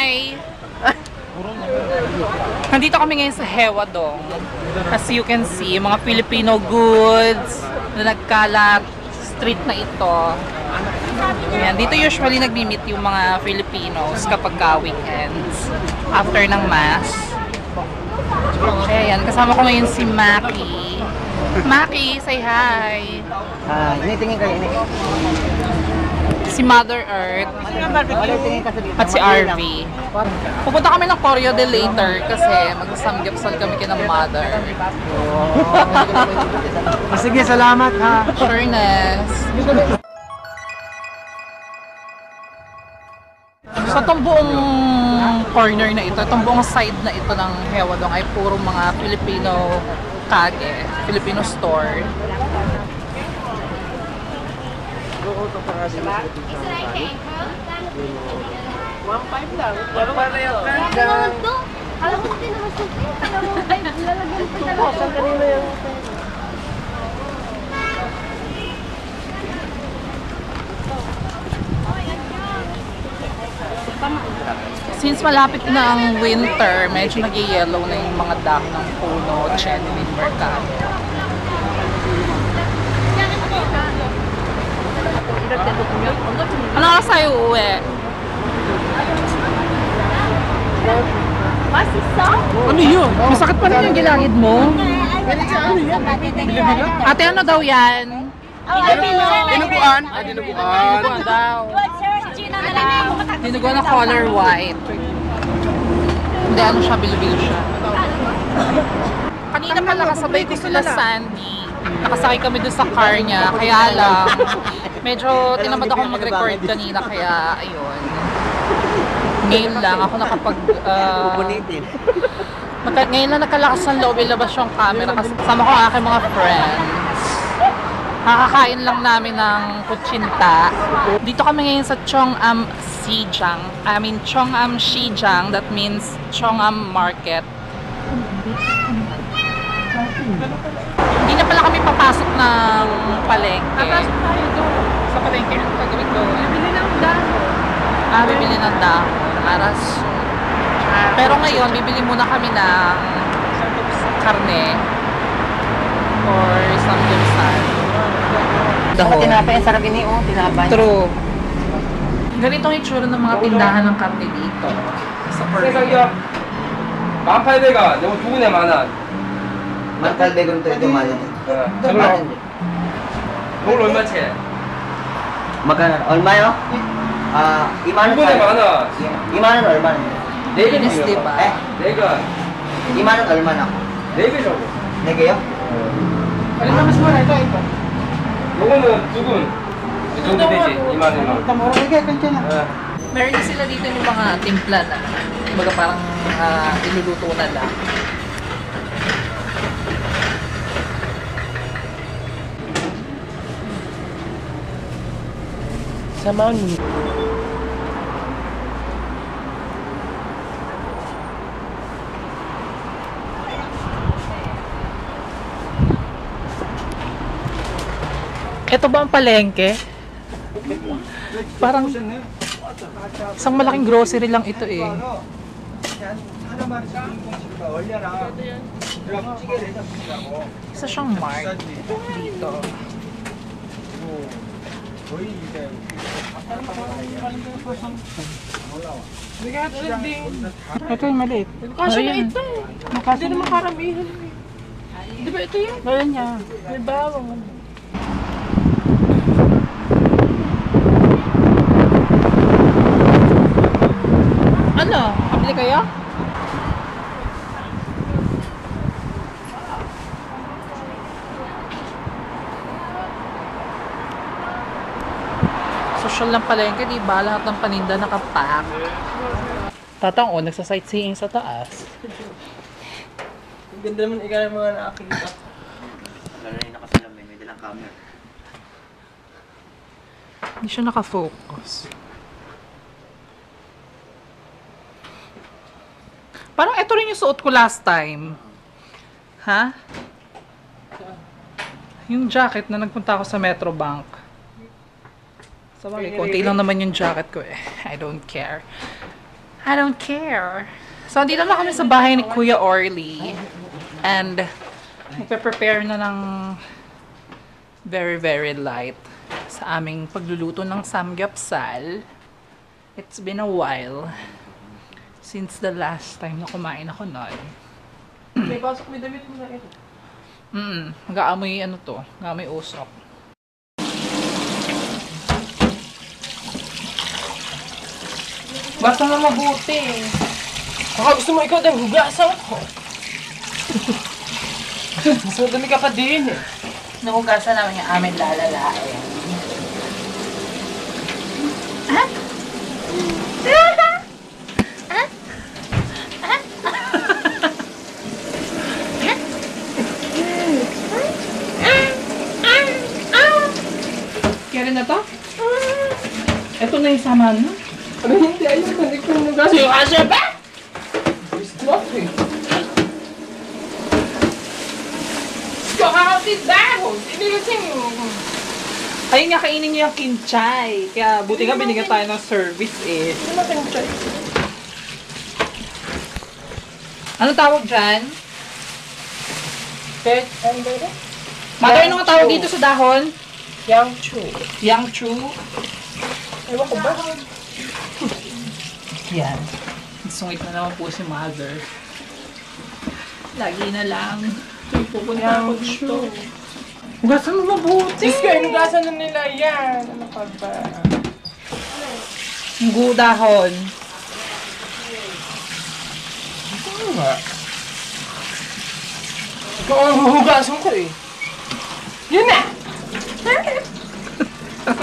Hi! Nandito kami ngayon sa Hewadong. As you can see, mga Filipino goods na nagkalat street na ito. Ayan, dito usually nagmi-meet yung mga Filipinos kapag weekends after ng mass. Ayan, kasama ko ngayon si Maki. Maki, say hi! Initingin kayo, ini. Si Mother Earth at si RV. Pupunta kami ng Corio de later kasi magsasamgyapsal kami kina Mother. Sige, salamat ha. Sureness. Sa itong buong corner na ito, itong buong side na ito ng Hewadong ay puro mga Filipino kage, Filipino store. Alam mo, hindi naman suki. Alam mo, ay, lalagyan pa talaga. Kanina yung... Since malapit na ang winter, medyo nag-yellow na yung mga dam ng puno, genuine mercado. Ano oras tayo uuwi? Ano yun? Masakit pa rin yung gilagid mo? Ate, ano daw yan? Dinuguan? Dinuguan. Dinuguan daw. Dinuguan na color white. Hindi, ano siya, bilo-bilo siya. Kanina pala kasabay ko sila Sandy. Nakasakay kami doon sa car niya, kaya lang medyo tinamad akong mag-record kanina, kaya ayun. Ngayon lang ako nakapag ngayon lang nakalakas ng loob, ilabas yung camera kasi kasama ko ang aking mga friends. Kakakain lang namin ng kutsinta. Dito kami ngayon sa Chongam Sijang. Chongam Sijang, that means Chongam Market. Hindi na pala kami papasok ng palengke. Papasok tayo doon. Sa palengke, ano gagawin ko? Bibili ng dahon. Bibili ng dahon. Aras. Pero ngayon, bibili muna kami ng karne or samgyeopsal. Dahon. Tinapay, ang sarap ini, oh. Tinapay. True. Ganito ang itsura ng mga tindahan ng karne dito. Sa Korea. 1800가 너무 좋은 애 많아. 1,800원 ito ito man. 저걸로 그걸 얼마치? Magkano? Olmayo? 2만 좋은 애 많아. 2만 원 얼마나? Linis, diba? 내가 2만 원 얼마나? 4개 정도. 4개요? Alin na mas mura ito? 요거는 두근 이 정도 되지. 2만 원. Meron din sila dito yung mga timpla na. Kumbaga parang iluluto na lang. Samahan mo. Ito ba ang palengke? Parang isang malaking grocery lang ito eh. Isa siyang mart dito. Ito yung maliit. Kasi na ito. Hindi naman karamihan. Di ba ito yun? Meron niya. May bawang. Ano? Pabili kayo? Social lang palengke, di ba? Lahat ng paninda nakapack. Tatang, oh, nagsa-sightseeing sa taas. Ang ganda naman ikaw ng mga nakakita. Lalay na kasi namin, may dalang camera. Hindi siya nakafocus. Parang ito rin yung suot ko last time. Ha? Yung jacket na nagpunta ako sa Metrobank. Sa bagay, konti lang naman yung jacket ko eh. I don't care. I don't care. So, dito na kami sa bahay ni Kuya Orly. And, magpe-prepare na ng very, very light sa aming pagluluto ng samgyupsal. It's been a while since the last time na kumain ako nun. May pasok, may damit mo na ito. Mag-aamoy ano to, mag-aamoy usok. Basta na mabuti. Baka gusto mo ikaw din, hugasan ko. Mas madami ka pa din eh. Nakugasan namin yung amin lalalain. Kaya na to? Ito na yung saman mo. Ano hindi? Ayun, hindi ko hugasan. Yung asya ba? Gusto mo eh. Kakakapit dahon. Hindi kasi Ayun nga, kainin niyo yung kinchay. Kaya buti nga binigyan tayo ng service eh. Ano natin siya? Ano tawag dyan? Pet, ano ba ito? Mother, ano nga tawag dito sa dahon? Yang Chu. Yang Chu. Ewan ko ba? Yan. Sungit na naman po si Mother. Lagi na lang. Pupunta ako dito. Hugasan mo mabuti. Diyos ko, inugasan na nila yan. Ano ka ba? Ang dahon. Ano nga? Ikaw ang hugasan ko eh. Yun na!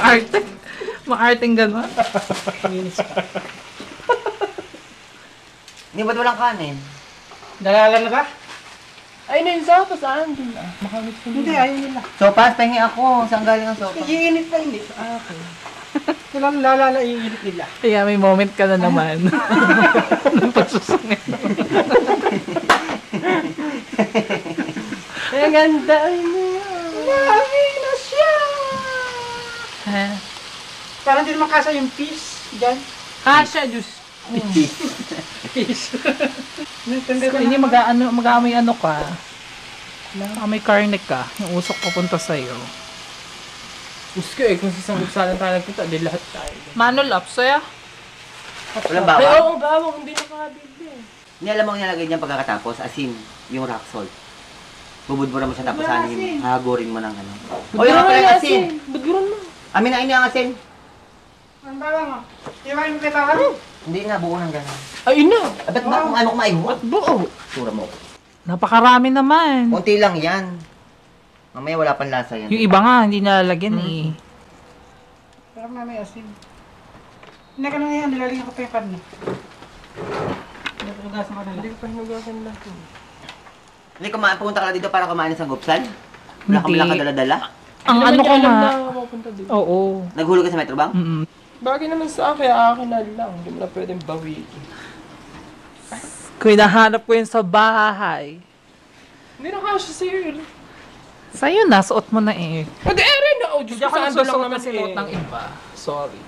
Arte. Maarting gano'n. Hindi ba't walang kanin? Nalala na ba? Ay, na yung sopa saan? Makamit ko Hindi, ayaw nila. Sopas, pahingi ako. Saan galing ang sopas? Iinit pa hindi. Ah, okay. Walang lalala iinit nila. Kaya may moment ka na naman. Ng pagsusungit. Ang ganda niya. Lagi na siya! Ha? Parang hindi naman kasa yung peace dyan. Kasha, Diyos. Peace. Hindi mag-aamoy ano ka. May karne ka. Yung usok papunta sa'yo. Diyos ko eh, kung sasanggot sana tayo nagpunta, di lahat tayo. Manol up, saya. Walang Ay, bawang? oo, bawang, hindi nakakabili. Hindi alam mo ang nilalagay niyan pagkakatapos, asin, yung rock salt. Bubudburan mo siya tapos anin, hahagurin mo ng ano. O yung pala yung asin! Baguran mo. Amin na ang asin! Ang bawang mo. Iwain mo kay bawang. Hindi na, buo ng gano'n. Ay, ina. Ba't ba kung ano kumain mo? Buo. Tura mo. Napakarami naman. Kunti lang yan. Mamaya wala pang lasa yan. Yung iba nga, hindi nalalagyan eh. Pero may asin. Hindi ka na yan, nilalagyan ko pa yung karne. Nagpugasan ka na Hindi lang. ko pa hinugasan natin. Hindi pumunta ka na dito para kumain ng sanggupsal? Wala ka Hindi. lang kadala-dala? Ang ano ko alam nga. na mapunta dito. Oo. Naghulog ka sa Metrobank? Mm-mm. Bagay naman sa akin, akin na lang. Hindi mo na pwedeng bawiin. Kung hinahanap ko yun sa bahay. Hindi na kasya sa'yo. Sa'yo na, suot mo na eh. Pwede ere na. Oh, Diyos Hindi ko, ako saan lang nagsusuot naman na sinuot eh. ng iba. Sorry.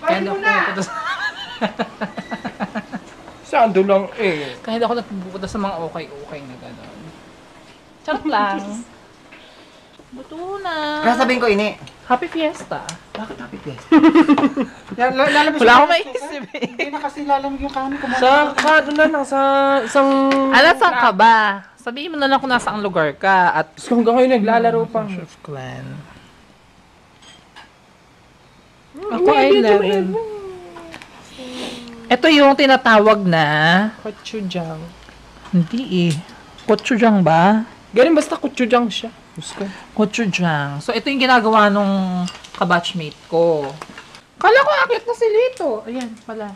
Kaya Bakit hindi mo ako na? pupunta sa... Saan lang eh. Kaya hindi ako nagpupunta sa mga okay-okay na gano'n. Charot lang. Buto na. Kaya sabihin ko, ini. Happy Fiesta. Bakit happy guys? Lalabas Wala yung akong kanin. maisip eh. Hindi na kasi lalamig yung kanin. Sa kado na lang, sa isang... Alam saan ka ba? Sabihin mo na lang kung nasa ang lugar ka at Diyos ko, hanggang ngayon naglalaro pa. Chef Clan. Ako ay 11. Ito yung tinatawag na... Kochujang. Hindi eh. Gochujang ba? Ganun basta kochujang siya. Diyos ko. Gochujang. So, ito yung ginagawa nung kabatchmate ko. Kala ko akit na si Lito. Ayan pala.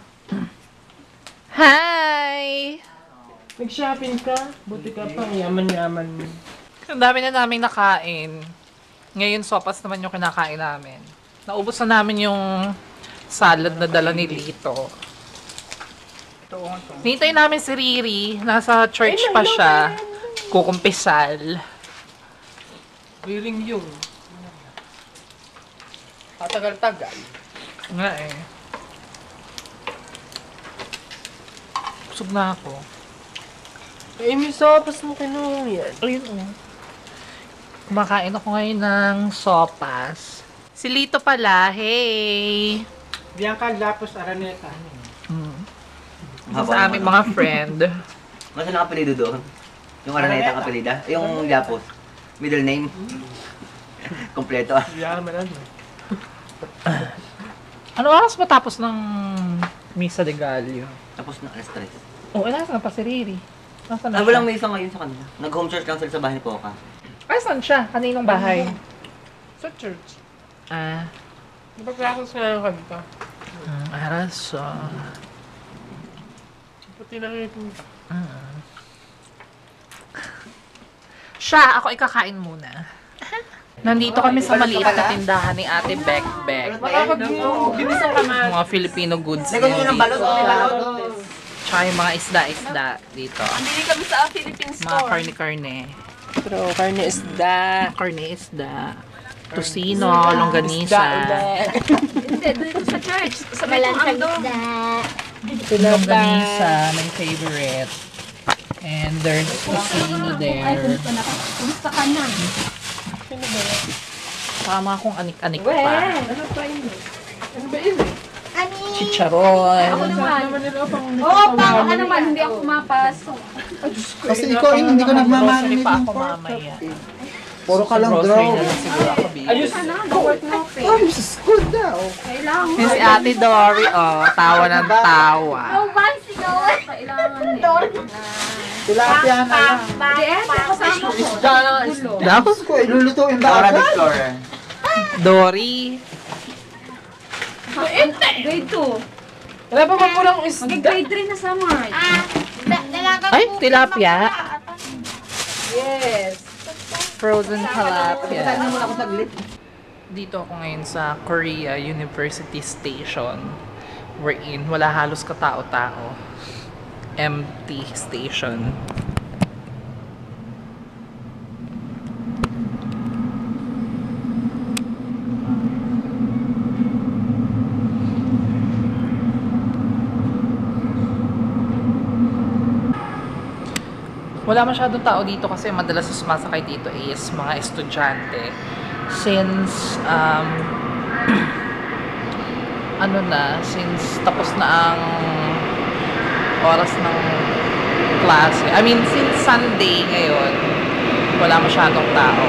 Hi! Nag-shopping ka? Buti ka pa, yaman-yaman mo. Ang dami na naming nakain. Ngayon, sopas naman yung kinakain namin. Naubos na namin yung salad na dala ni Lito. Nintay namin si Riri. Nasa church pa siya. Kukumpisal. Wiling yung. Patagal-tagal. Nga eh. Busog na ako. Eh, may sopas mo kinuha yan. Ayun oh. Kumakain ako ngayon ng sopas. Si Lito pala, hey! Bianca Lapos Araneta. Isa sa aming mga friend. Mas ano ang apelido doon? Yung Araneta ang apelida? Yung Lapos? Middle name? Kompleto ah. Bianca Malan. Ano oras matapos ng Misa de Gallo? Tapos na alas 3. Oh, nasa pa si Riri. Nasaan na Ah, walang siya? may isa ngayon sa kanila. Nag-home church lang sila sa bahay ni Poca. Ay, saan siya? Kaninong bahay? Sa church. Ah, Napag-practice nga yung kanta. araso. Pati na rin punta. Siya, ako ikakain muna. Nandito kami sa maliit na tindahan ni Ate Beck Beck. Binisang ka man. Mga Filipino goods Nagawin din nyo ng balot, dito. may balot. Tsaka yung mga isda-isda dito. Bili kami sa Philippine Mga store. karne-karne. Pero karne isda. Karne-isda. Tosino, longganisa. Hindi, dito sa church. Sa may ano. Longganisa, my favorite. And there's tosino there. Kumusta ka na? Tama akong anik-anik pa. Ano ba yun eh? Chicharon. Oo, pa ako naman, hindi ako pumapasok. Kasi ikaw hindi ka Grocery nagmamarinate pa ng ako pork. mamaya. Puro ka lang Grocery draw. na lang siguro ako bibili. Ayos! Work na ako eh. Oh, Diyos ko daw. Kailangan. Yung si Ate Dory, oh, tawa ng tawa. once ikaw. Kailangan eh. Tilapia na lang. Hindi eh, kasama ko. Gulo. Diyos Ko, ilulutuin ba Dora the agad? Explorer. Dory. Grade 2. Wala pa ba pulang isda? Mag-grade 3 na sa March. Ay, tilapia. Yes. Frozen tilapia. Dito ako ngayon sa Korea University Station. Wherein wala halos katao-tao. Empty station. Wala masyadong tao dito kasi madalas sumasakay dito is mga estudyante. Since, since tapos na ang oras ng klase. I mean, since Sunday ngayon, wala masyadong tao.